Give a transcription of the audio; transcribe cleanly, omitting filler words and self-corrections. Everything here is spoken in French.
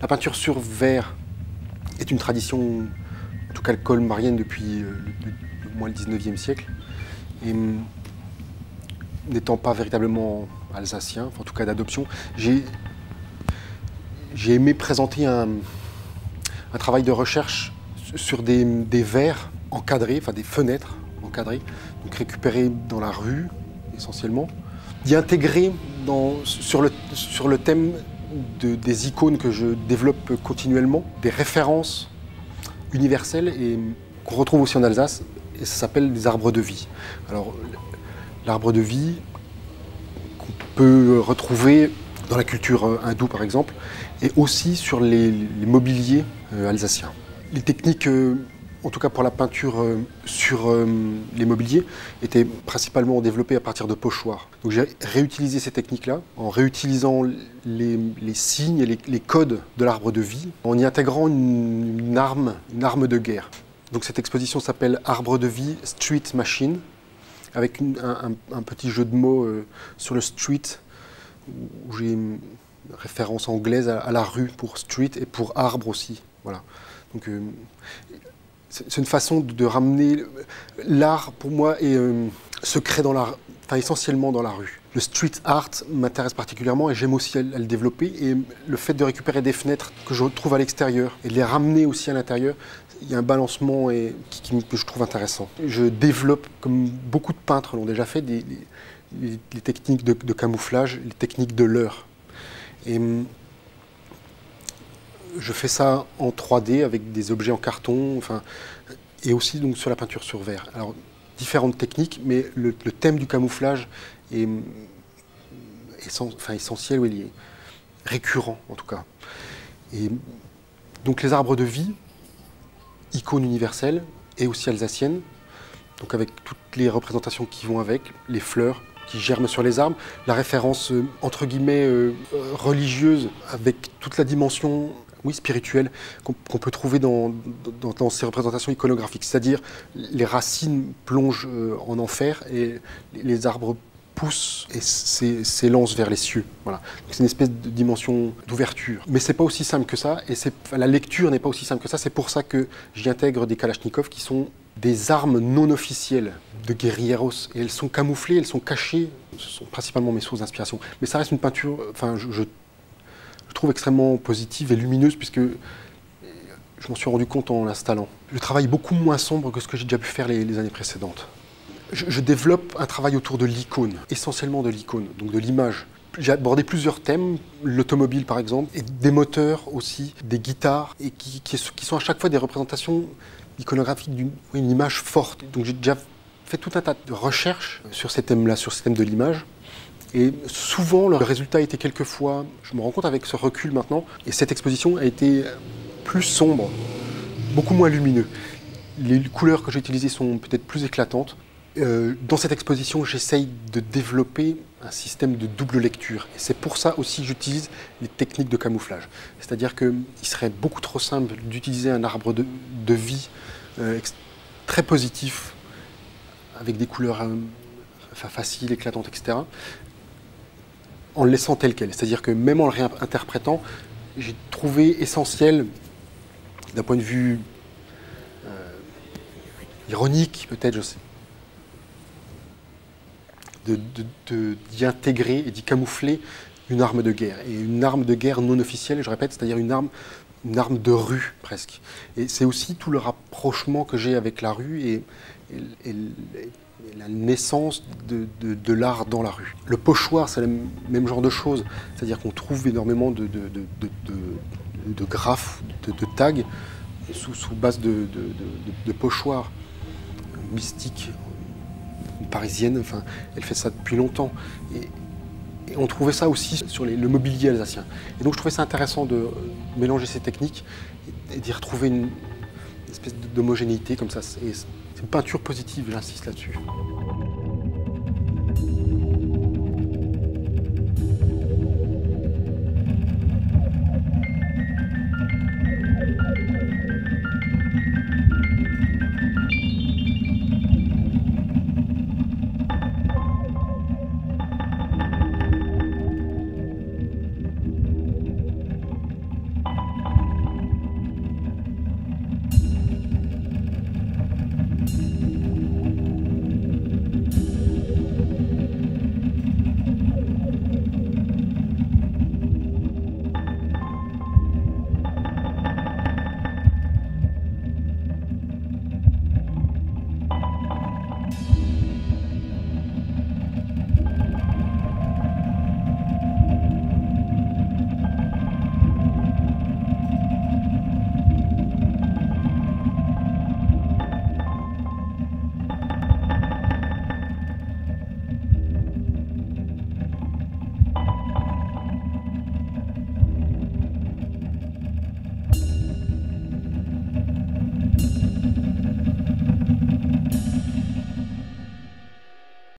La peinture sur verre est une tradition, en tout cas colmarienne depuis au moins le 19e siècle. Et n'étant pas véritablement alsacien, enfin, en tout cas d'adoption, j'ai aimé présenter un travail de recherche sur des verres encadrés, enfin des fenêtres encadrées, donc récupérées dans la rue essentiellement, d'y intégrer sur le thème des icônes que je développe continuellement, des références universelles et qu'on retrouve aussi en Alsace, et ça s'appelle des arbres de vie. Alors l'arbre de vie qu'on peut retrouver dans la culture hindoue par exemple, et aussi sur les mobiliers alsaciens. Les techniques, en tout cas pour la peinture sur les mobiliers, étaient principalement développées à partir de pochoirs. Donc j'ai réutilisé ces techniques-là en réutilisant les signes et les codes de l'arbre de vie, en y intégrant une arme de guerre. Donc cette exposition s'appelle Arbre de vie Street Machine, avec un petit jeu de mots sur le street, où j'ai une référence anglaise à la rue pour street et pour arbre aussi. Voilà. Donc c'est une façon de ramener l'art, pour moi, est secret dans l'art, enfin essentiellement dans la rue. Le street art m'intéresse particulièrement et j'aime aussi à le développer. Et le fait de récupérer des fenêtres que je trouve à l'extérieur et de les ramener aussi à l'intérieur, il y a un balancement que je trouve intéressant. Je développe, comme beaucoup de peintres l'ont déjà fait, les techniques de camouflage, les techniques de leurre. Et je fais ça en 3D avec des objets en carton, enfin, et aussi donc, sur la peinture sur verre. Alors, différentes techniques, mais le thème du camouflage est essentiel, ou il est récurrent en tout cas. Et donc les arbres de vie, icônes universelles et aussi alsaciennes, donc avec toutes les représentations qui vont avec, les fleurs qui germent sur les arbres, la référence entre guillemets religieuse avec toute la dimension spirituelle qu'on peut trouver dans ces représentations iconographiques. C'est-à-dire les racines plongent en enfer et les arbres poussent et s'élancent vers les cieux. Voilà. C'est une espèce de dimension d'ouverture. Mais c'est pas aussi simple que ça, et la lecture n'est pas aussi simple que ça. C'est pour ça que j'y intègre des kalachnikovs qui sont des armes non officielles de guerrilleros. Et elles sont camouflées, elles sont cachées. Ce sont principalement mes sources d'inspiration. Mais ça reste une peinture, enfin, je trouve extrêmement positive et lumineuse, puisque je m'en suis rendu compte en l'installant. Le travail est beaucoup moins sombre que ce que j'ai déjà pu faire les années précédentes. Je développe un travail autour de l'icône, essentiellement de l'icône, donc de l'image. J'ai abordé plusieurs thèmes, l'automobile par exemple, et des moteurs aussi, des guitares, et qui sont à chaque fois des représentations iconographiques d'une image forte. Donc j'ai déjà fait tout un tas de recherches sur ces thèmes-là, sur ces thèmes de l'image. Et souvent, le résultat a été quelquefois, je me rends compte avec ce recul maintenant, et cette exposition a été plus sombre, beaucoup moins lumineux. Les couleurs que j'ai utilisées sont peut-être plus éclatantes. Dans cette exposition, j'essaye de développer un système de double lecture. Et c'est pour ça aussi que j'utilise les techniques de camouflage. C'est-à-dire qu'il serait beaucoup trop simple d'utiliser un arbre de vie très positif, avec des couleurs faciles, éclatantes, etc., en le laissant tel quel. C'est-à-dire que même en le réinterprétant, j'ai trouvé essentiel, d'un point de vue ironique, peut-être, je sais, d'y intégrer et d'y camoufler une arme de guerre. Et une arme de guerre non officielle, je répète, c'est-à-dire une arme de rue, presque. Et c'est aussi tout le rapprochement que j'ai avec la rue et la naissance de l'art dans la rue. Le pochoir, c'est le même genre de choses. C'est-à-dire qu'on trouve énormément de graphes, de tags, sous base de pochoirs mystiques. Une parisienne, enfin, elle fait ça depuis longtemps. Et on trouvait ça aussi sur le mobilier alsacien. Et donc je trouvais ça intéressant de mélanger ces techniques et d'y retrouver une espèce d'homogénéité comme ça. C'est une peinture positive, j'insiste là-dessus.